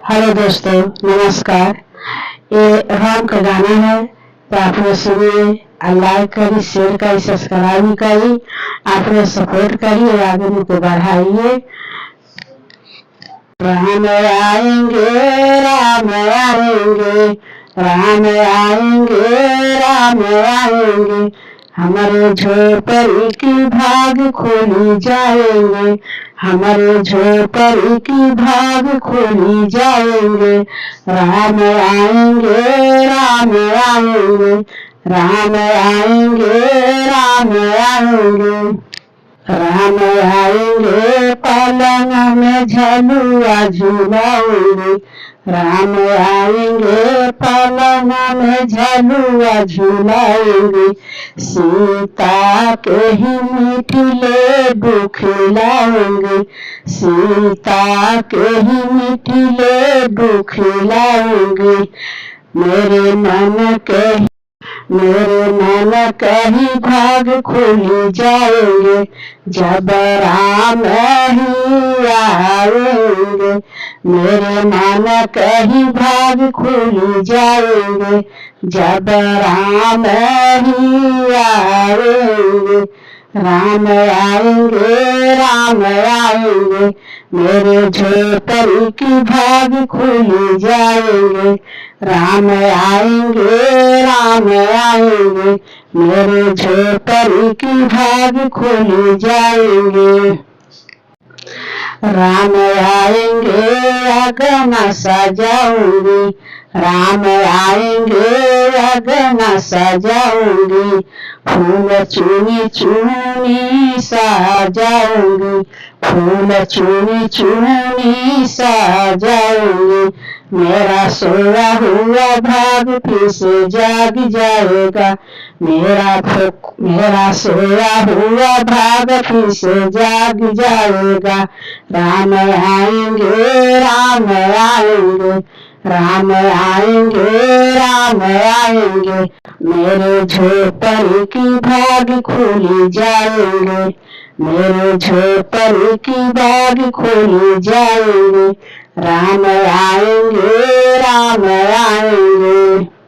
Hello दोस्तों, नमस्कार। ये राम का गाना है तो आप लोग सुनिए। लाइक करिए, शेयर करिए, सब्सक्राइब करिए। आप लोग सपोर्ट करिए, आगे को बढ़ाइए। राम आएंगे, राम आएंगे, राम आएंगे, राम आएंगे, हमारे झोपड़ी की भाग खोली जाएंगे, हमारे झोपड़ी की भाग खोली जाएंगे। राम आएंगे, राम आएंगे, राम आएंगे, राम आएंगे, राम आएंगे, पलंग में झलुआ झुलाएंगे, राम आएंगे, पलंग में झलुआ झुलाएंगे, सीता के ही मीठी लड्डू खिलाएंगे, सीता के ही मीठी लड्डू खिलाएंगे। मेरे मन के ही भाग खुली जाएंगे, जब राम ही आएंगे। मेरे मन के ही भाग खुली जाएंगे, जब राम ही आएंगे। राम आएंगे, राम आएंगे, मेरे झोपड़ी की भाग खुली जाएंगे। राम आएंगे, राम आएंगे, मेरे झोपड़ी की भाग खुली जाएंगे। राम आएंगे, अगना सजाऊंगी, राम आएंगे, अगना सजाऊंगी, फूल चुनी चुनी सजाऊंगी, फूल चुनी चुनी सजाऊंगी। मेरा सोया हुआ भाग फिर से जाग जाएगा, मेरा सोया हुआ भाग फिर से जाग जाएगा। राम आएंगे, राम आएंगे, राम आएंगे, राम आएंगे, मेरे झोपड़ी की भाग खुली जाएंगे, मेरे झोपड़ी की भाग खुली जाएंगे। राम आएंगे, राम आएंगे।